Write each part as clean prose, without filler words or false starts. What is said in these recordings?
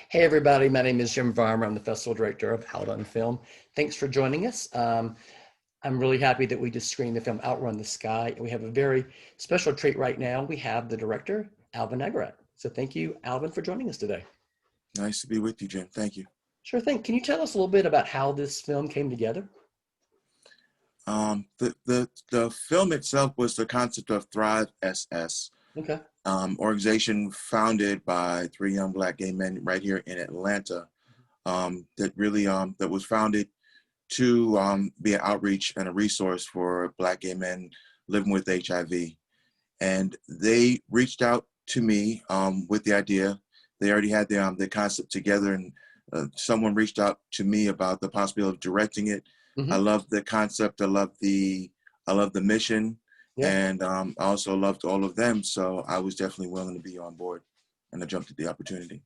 Hey everybody, my name is Jim Varmer. I'm the festival director of Outrun Film. Thanks for joining us. I'm really happy that we just screened the film Outrun the Sky. And we have a very special treat right now. We have the director, Alvin Agarrat. So thank you, Alvin, for joining us today. Nice to be with you, Jim. Thank you. Sure thing. Can you tell us a little bit about how this film came together? The film itself was the concept of Thrive SS, Okay. organization founded by three young Black gay men right here in Atlanta. That was founded to be an outreach and a resource for Black gay men living with HIV. And they reached out to me with the idea. They already had the concept together, and someone reached out to me about the possibility of directing it. I Hmm. love the concept. I love the mission, Yeah. and I also loved all of them. So I was definitely willing to be on board, and I jumped at the opportunity.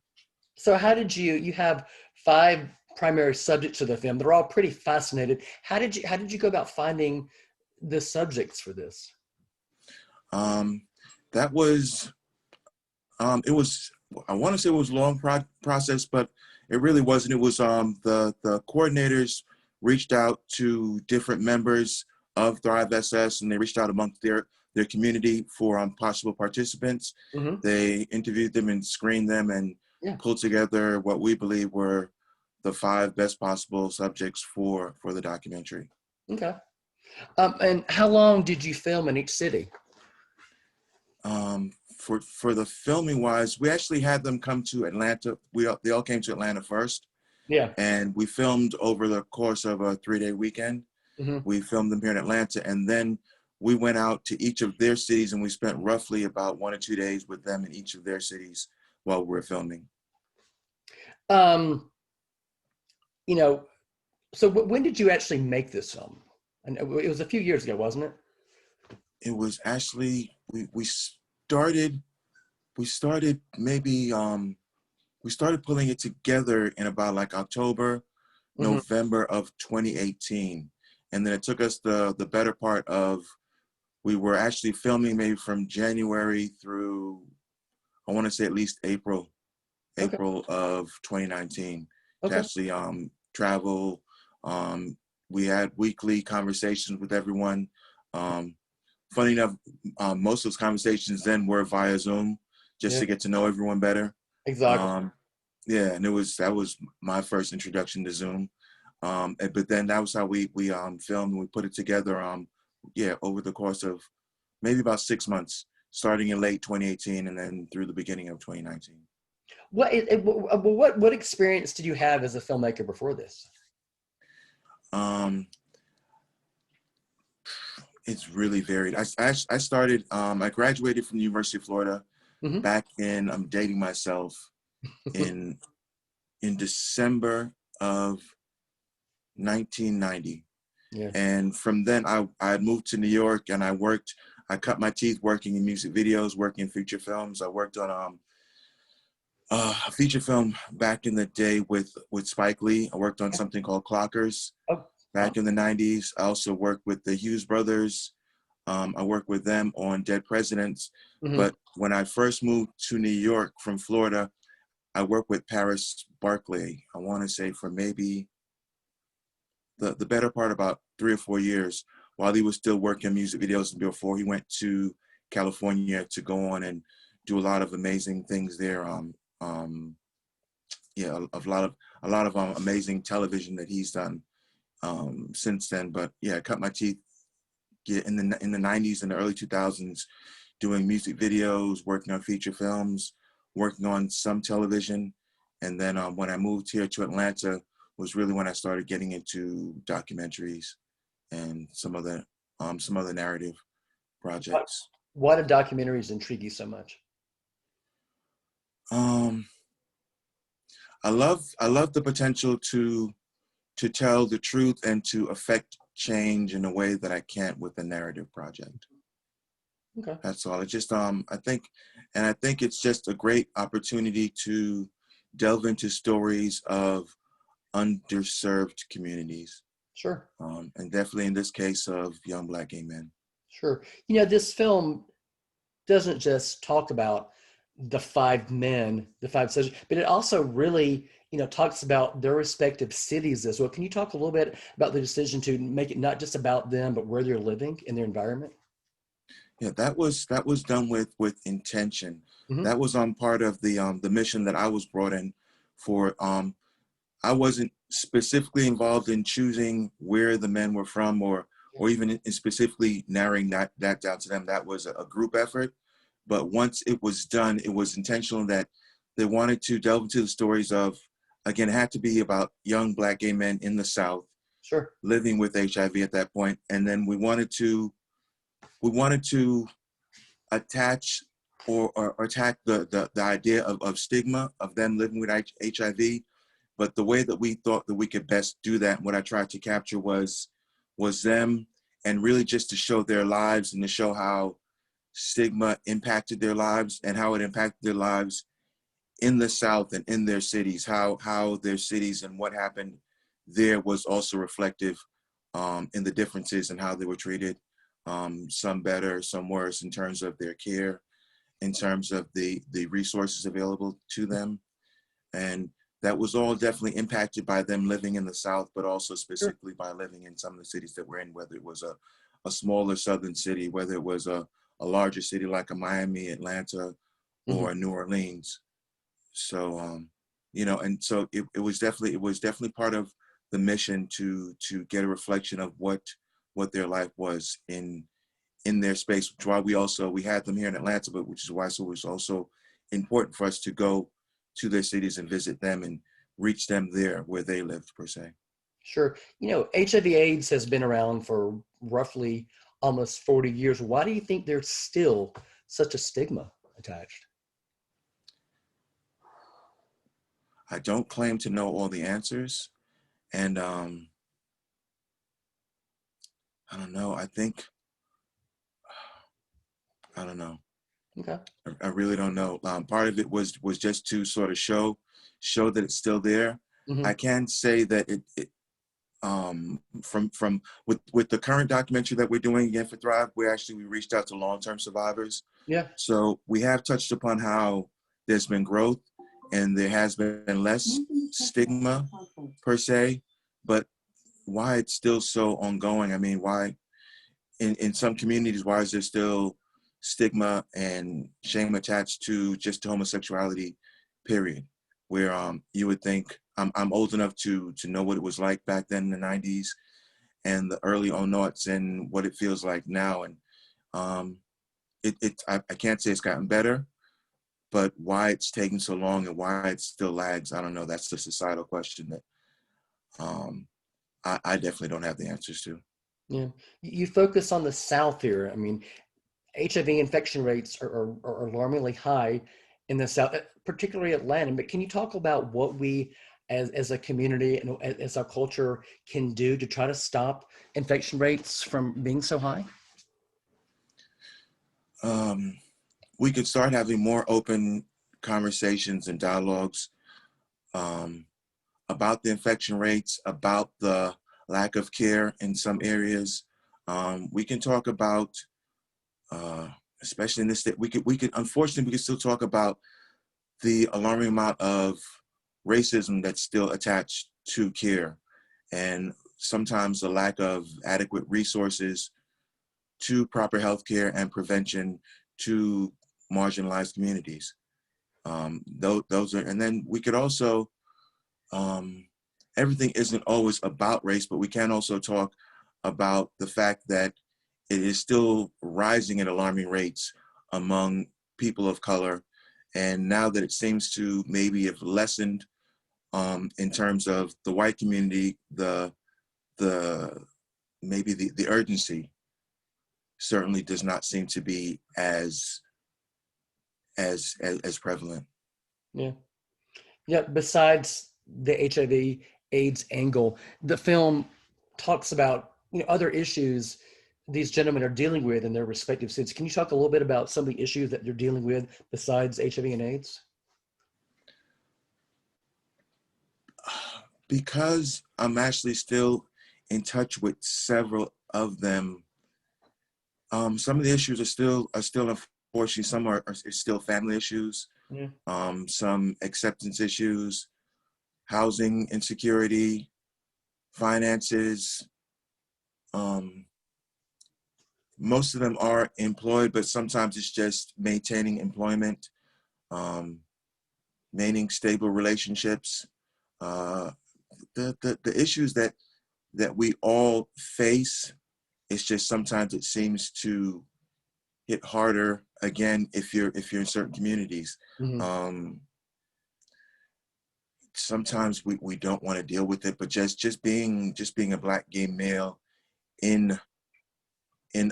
So how did you have five primary subjects of the film. They're all pretty fascinated. How did you go about finding the subjects for this? Um, that was it was, I want to say it was a long process, but it really wasn't. It was the coordinators reached out to different members of Thrive SS, and they reached out amongst their community for possible participants. Hmm. They interviewed them and screened them and Yeah. pulled together what we believe were the five best possible subjects for the documentary. Okay. And how long did you film in each city? For the filming wise, we actually had them come to Atlanta. They all came to Atlanta first, Yeah. and we filmed over the course of a 3-day weekend. Hmm. We filmed them here in Atlanta, and then we went out to each of their cities, and we spent roughly about 1 or 2 days with them in each of their cities while we were filming. Um, you know, so when did you actually make this film? And it was a few years ago, wasn't it? It was actually we started maybe we started pulling it together in about like October, Hmm. November of 2018. And then it took us the better part of, we were actually filming maybe from January through, I want to say at least April, Okay. April of 2019 to Okay. actually travel. Um, we had weekly conversations with everyone. Um, Funny enough, most of those conversations then were via Zoom, just Yeah. to get to know everyone better. Exactly. Um, yeah, and that was my first introduction to Zoom. But then that was how we filmed, and we put it together. Yeah, over the course of maybe about 6 months, starting in late 2018 and then through the beginning of 2019. What experience did you have as a filmmaker before this? Um, it's really varied. I started. I graduated from the University of Florida Hmm. back in. I'm dating myself in December of 1990. Yeah. And from then I moved to New York, and I cut my teeth working in music videos, working in feature films. I worked on a feature film back in the day with Spike Lee. I worked on something called Clockers Oh, wow. back in the 90s. I also worked with the Hughes brothers. I worked with them on Dead Presidents. Hmm. But when I first moved to New York from Florida, I worked with Paris Barclay, I want to say for maybe the better part about 3 or 4 years, while he was still working music videos before he went to California to go on and do a lot of amazing things there. Um, yeah, a lot of amazing television that he's done since then. But yeah, I cut my teeth, yeah, in the 90s and the early 2000s, doing music videos, working on feature films, working on some television. And then when I moved here to Atlanta was really when I started getting into documentaries and some other narrative Why, projects. why do documentaries intrigue you so much? Um, I love the potential to tell the truth and to affect change in a way that I can't with a narrative project. Okay. That's all. It just I think it's just a great opportunity to delve into stories of underserved communities, Sure. and definitely in this case of young Black gay men. Sure. This film doesn't just talk about the five men, the five soldiers, but it also really, talks about their respective cities as well. Can you talk a little bit about the decision to make it not just about them, but where they're living in their environment? Yeah, that was done with intention. Hmm. That was part of the mission that I was brought in for. I wasn't specifically involved in choosing where the men were from, or even in specifically narrowing that down to them. That was a group effort. But once it was done, it was intentional that they wanted to delve into the stories of, again, it had to be about young Black gay men in the South Sure. living with HIV at that point. And then we wanted to attach or attack the idea of stigma of them living with HIV. But the way that we thought that we could best do that, and what I tried to capture was them, and really just to show their lives and to show how stigma impacted their lives and how it impacted their lives in the South and in their cities, how their cities and what happened there was also reflective in the differences and how they were treated, some better, some worse in terms of their care, in terms of the resources available to them. And that was all definitely impacted by them living in the South, but also Sure. specifically by living in some of the cities that we're in, whether it was a smaller Southern city, whether it was a larger city like a Miami, Atlanta, Hmm. or New Orleans. So, and so it was definitely part of the mission to get a reflection of what their life was in their space, which is why we had them here in Atlanta, but which is why so it was also important for us to go to their cities and visit them and reach them there where they lived per se. Sure. HIV/AIDS has been around for roughly almost 40 years. Why do you think there's still such a stigma attached? I don't claim to know all the answers, and I don't know. I don't know. Okay. I really don't know. Part of it was just to sort of show that it's still there. Hmm. I can say that from with the current documentary that we're doing again for Thrive, we reached out to long-term survivors. Yeah. So we have touched upon how there's been growth and there has been less stigma per se, but why it's still so ongoing? I mean, why in some communities, why is there still stigma and shame attached to just homosexuality, period? Where you would think I'm old enough to know what it was like back then in the 90s and the early 00s and what it feels like now. And I can't say it's gotten better, but why it's taking so long and why it still lags, I don't know. That's the societal question that I definitely don't have the answers to. Yeah. You focus on the South here. I mean, HIV infection rates are alarmingly high in the South, particularly Atlanta. But can you talk about what we, as a community and as our culture, can do to try to stop infection rates from being so high? Um, we could start having more open conversations and dialogues um, about the infection rates, about the lack of care in some areas. We can talk about, especially in this state, unfortunately, we can still talk about the alarming amount of racism that's still attached to care, and sometimes the lack of adequate resources to proper healthcare and prevention to marginalized communities. Those are, and then we could also, everything isn't always about race, but we can also talk about the fact that it is still rising at alarming rates among people of color. And now that it seems to maybe have lessened in terms of the white community, the maybe the urgency certainly does not seem to be as prevalent. Yeah. Yeah. Besides the HIV/AIDS angle, the film talks about other issues these gentlemen are dealing with in their respective cities. Can you talk a little bit about some of the issues that they're dealing with besides HIV and AIDS? Because I'm actually still in touch with several of them, some of the issues are still unfortunately, some are still family issues, Yeah. some acceptance issues, housing insecurity, finances. Most of them are employed, but sometimes it's just maintaining employment, maintaining stable relationships. The issues that we all face, it's just sometimes it seems to hit harder again if you're in certain communities. Mm-hmm. Sometimes we don't want to deal with it, but just being a Black gay male in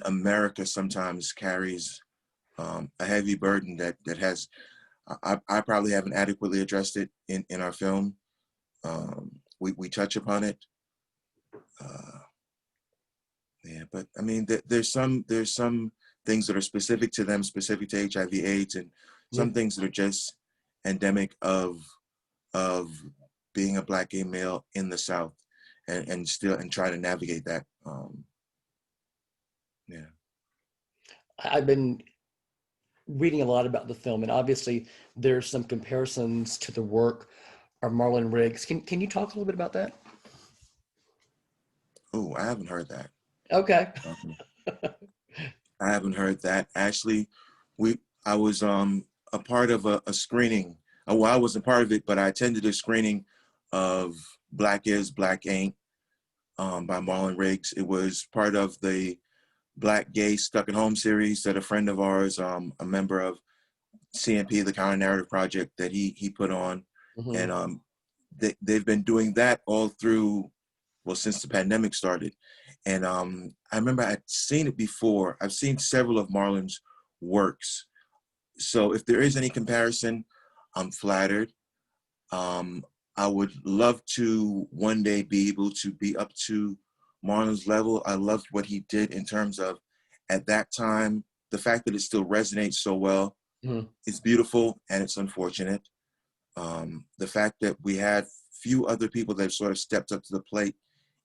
America sometimes carries a heavy burden that has I probably haven't adequately addressed it in our film. We touch upon it. Yeah, but I mean, there's some things that are specific to them, specific to HIV/AIDS, and Yeah. some things that are just endemic of being a Black gay male in the South, and try to navigate that. Yeah. I've been reading a lot about the film, and obviously there's some comparisons to the work of Marlon Riggs. Can you talk a little bit about that? Oh, I haven't heard that. Okay. I haven't heard that. Actually, I was a part of a screening. Well, I wasn't part of it, but I attended a screening of Black Is, Black Ain't by Marlon Riggs. It was part of the Black Gay Stuck at Home series that a friend of ours, a member of CNP, the Counter Narrative Project, that he put on. Mm-hmm. And they've been doing that all through, well, since the pandemic started. And I remember I'd seen it before. I've seen several of Marlon's works. So if there is any comparison, I'm flattered. I would love to one day be able to be up to Marlon's level. I loved what he did in terms of, at that time, the fact that it still resonates so well. Mm-hmm. It's beautiful and it's unfortunate. The fact that we had few other people that sort of stepped up to the plate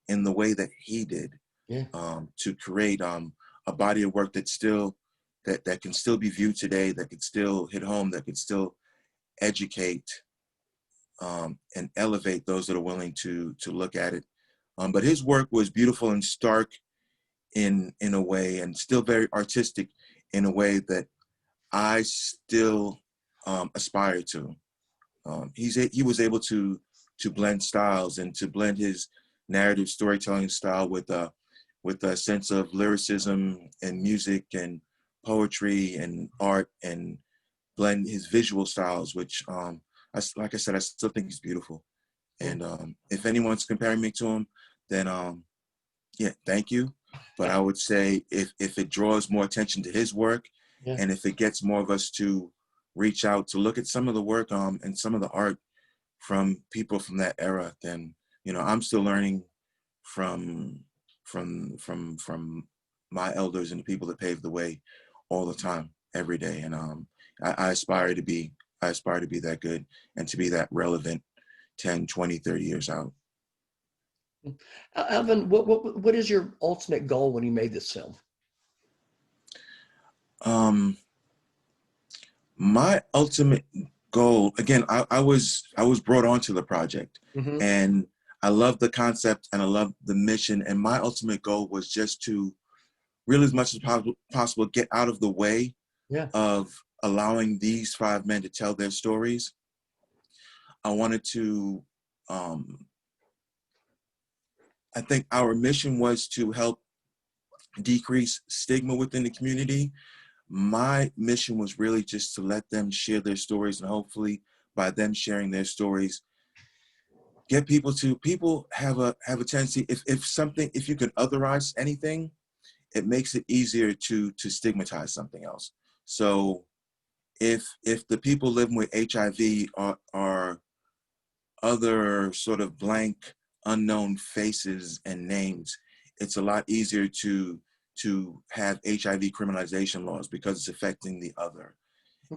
in the way that he did, Yeah. to create a body of work that still that can still be viewed today, that could still hit home, that could still educate and elevate those that are willing to look at it. But his work was beautiful and stark in a way, and still very artistic in a way that I still aspire to. He was able to blend styles and to blend his narrative storytelling style with a sense of lyricism and music and poetry and art, and blend his visual styles, which like I said, I still think he's beautiful. Yeah. And if anyone's comparing me to him, then yeah, thank you. But I would say if it draws more attention to his work, Yeah. and if it gets more of us to reach out to look at some of the work and some of the art from people from that era, then I'm still learning from my elders and the people that paved the way all the time, every day. And I aspire to be that good and to be that relevant 10, 20, 30 years out. Alvin, what is your ultimate goal when you made this film? My ultimate goal, again, I was brought onto the project, Mm-hmm. and I love the concept and I love the mission. And my ultimate goal was just to really, as much as possible, get out of the way Yeah. of allowing these 5 men to tell their stories. I wanted to, I think our mission was to help decrease stigma within the community. My mission was really just to let them share their stories, and hopefully by them sharing their stories, get people have a tendency, if you can otherize anything, it makes it easier to stigmatize something else. So if the people living with HIV are other sort of blank, unknown faces and names, it's a lot easier to have HIV criminalization laws because it's affecting the other.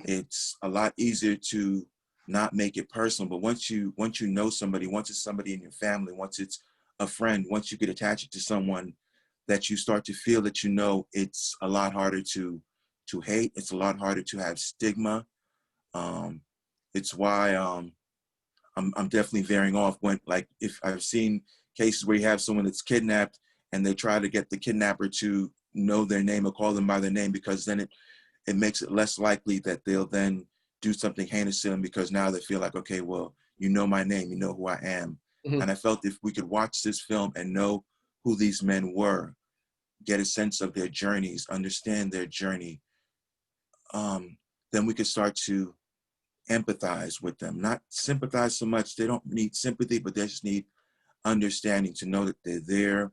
It's a lot easier to not make it personal, but once you know somebody, once it's somebody in your family, once it's a friend, once you get attached to someone that you start to feel that it's a lot harder to to hate. It's a lot harder to have stigma. It's why I'm definitely veering off when, like, if I've seen cases where you have someone that's kidnapped and they try to get the kidnapper to know their name or call them by their name, because then it makes it less likely that they'll then do something heinous to them, because now they feel like, okay, well, you know my name, you know who I am. Mhm. And I felt if we could watch this film and know who these men were, get a sense of their journeys, understand their journey, then we could start to empathize with them. Not sympathize so much. They don't need sympathy, but they just need understanding, to know that they're there,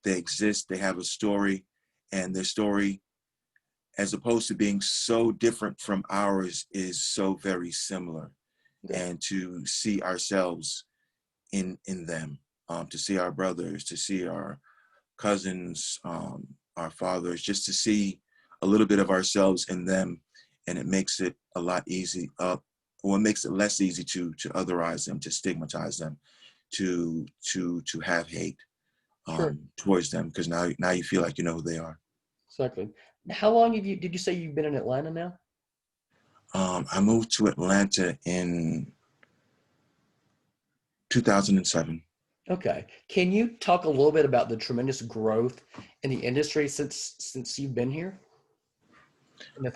they exist, they have a story, and their story, as opposed to being so different from ours, is so very similar. Yeah, And to see ourselves in them, to see our brothers, to see our cousins, our fathers, just to see a little bit of ourselves in them, and it makes it a lot easy, or it makes it less easy to otherize them, to stigmatize them, to have hate sure. towards them, because now you feel like you know who they are. Exactly. How long did you say you've been in Atlanta now? I moved to Atlanta in 2007. Okay. Can you talk a little bit about the tremendous growth in the industry since you've been here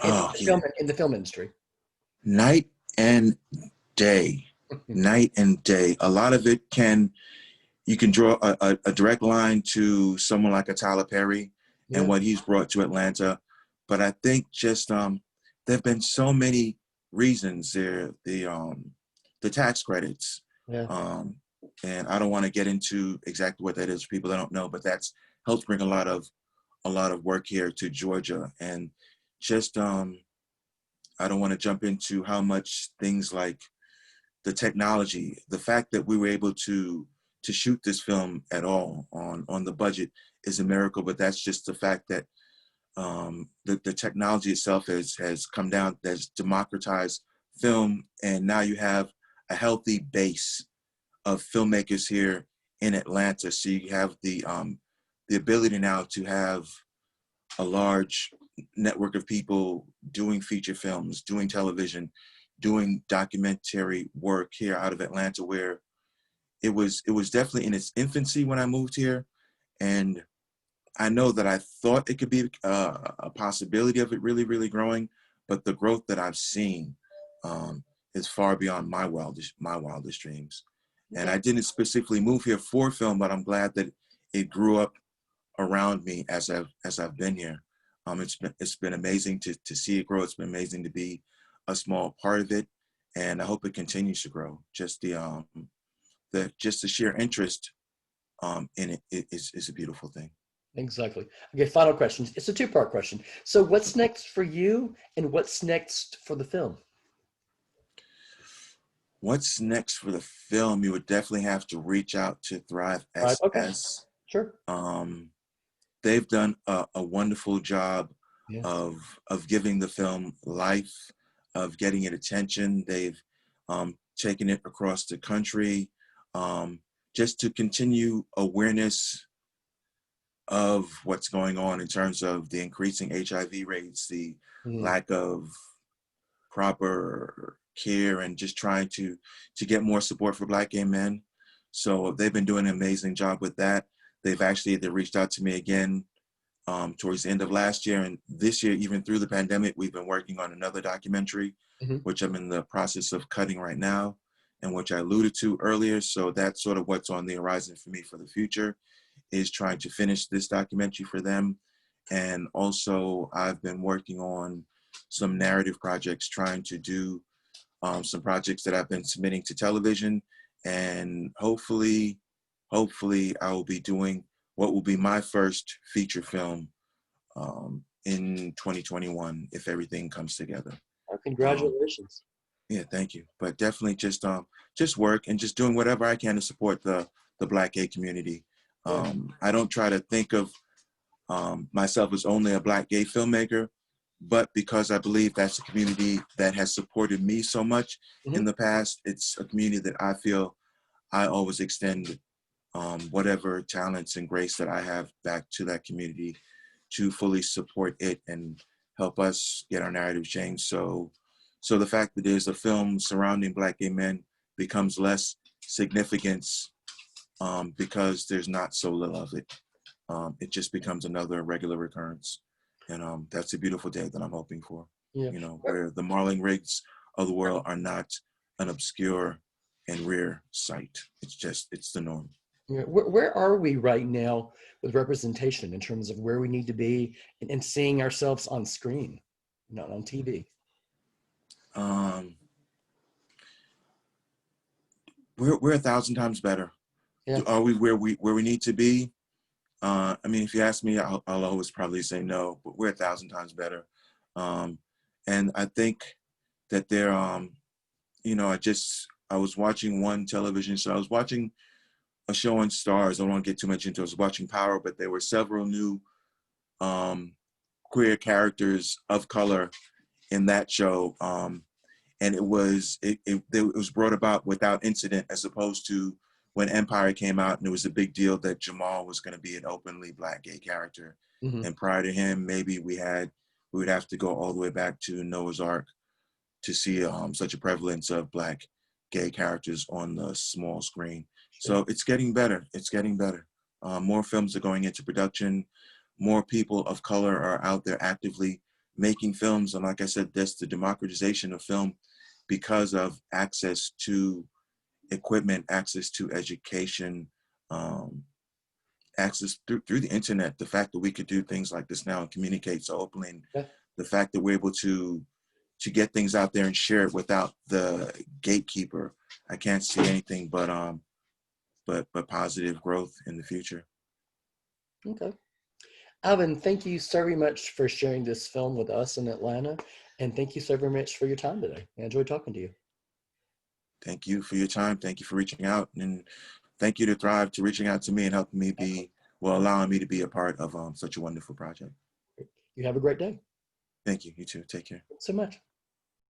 Oh yeah, in the film industry? night and day, night and day. A lot of it you can draw a direct line to someone like a Tyler Perry and Yeah. what he's brought to Atlanta. But I think just there have been so many reasons there. The tax credits, Yeah. um, and I don't want to get into exactly what that is for people that don't know, but that's helped bring a lot of work here to Georgia. And just I don't want to jump into how much things like the technology, the fact that we were able to shoot this film at all on the budget is a miracle. But that's just the fact that the technology itself has come down, has democratized film, and now you have a healthy base of filmmakers here in Atlanta. So you have the ability now to have a large network of people doing feature films, doing television, doing documentary work here out of Atlanta, where it was definitely in its infancy when I moved here. And I know that I thought it could be a possibility of it really, really growing, but the growth that I've seen is far beyond my wildest dreams. And Okay. I didn't specifically move here for film, but I'm glad that it grew up around me as I've been here. It's been amazing to see it grow. It's been amazing to be a small part of it, and I hope it continues to grow. Just the sheer interest in it is a beautiful thing. Exactly. Okay, final question. It's a two-part question. So what's next for you and what's next for the film? What's next for the film? You would definitely have to reach out to Thrive Right. Okay. SS. Sure. Um, they've done a wonderful job Yeah. of giving the film life, of getting it attention. They've taken it across the country, just to continue awareness of what's going on in terms of the increasing HIV rates, the Mhm. lack of proper care, and just trying to get more support for Black gay men. So they've been doing an amazing job with that. They reached out to me again towards the end of last year, and this year, even through the pandemic, we've been working on another documentary, Mhm. which I'm in the process of cutting right now, and which I alluded to earlier. So that's sort of what's on the horizon for me for the future, is trying to finish this documentary for them. And also I've been working on some narrative projects, trying to do some projects that I've been submitting to television. And hopefully I will be doing what will be my first feature film in 2021, if everything comes together. Oh, Um, congratulations. yeah, thank you. But definitely just work and just doing whatever I can to support the Black gay community. Yeah. I don't try to think of myself as only a Black gay filmmaker, but because I believe that's a community that has supported me so much in Mhm. the past, it's a community that I feel I always extend whatever talents and grace that I have back to that community, to fully support it and help us get our narrative changed. So the fact that there's a film surrounding Black gay men becomes less significance because there's not so little of it. It just becomes another regular recurrence. And that's a beautiful day that I'm hoping for, Yeah. you know, where the Marlon Riggs of the world are not an obscure and rare sight. It's the norm. Yeah. Where are we right now with representation in terms of where we need to be and seeing ourselves on screen, not on TV? Um, we're 1,000 times better. Yeah. Are we where we need to be? I mean, if you ask me, I'll always probably say no, but we're 1,000 times better. And I think that there, you know, I was watching one television show. I was watching a show on Stars. I don't want to get too much into it. I was watching Power, but there were several new queer characters of color in that show. And it was brought about without incident, as opposed to when Empire came out and it was a big deal that Jamal was going to be an openly Black gay character. Mm-hmm. And prior to him, maybe we would have to go all the way back to Noah's Ark to see such a prevalence of Black gay characters on the small screen. So it's getting better. It's getting better. More films are going into production. More people of color are out there actively making films. And like I said, that's the democratization of film because of access to equipment, access to education, access through the internet. The fact that we could do things like this now and communicate so openly, and Yeah. the fact that we're able to get things out there and share it without the gatekeeper, I can't see anything but positive growth in the future. Okay. Alvin, thank you so very much for sharing this film with us in Atlanta. And thank you so very much for your time today. I enjoyed talking to you. Thank you for your time. Thank you for reaching out. And thank you to Thrive to reaching out to me and helping me allowing me to be a part of such a wonderful project. You have a great day. Thank you. You too. Take care. Thanks so much.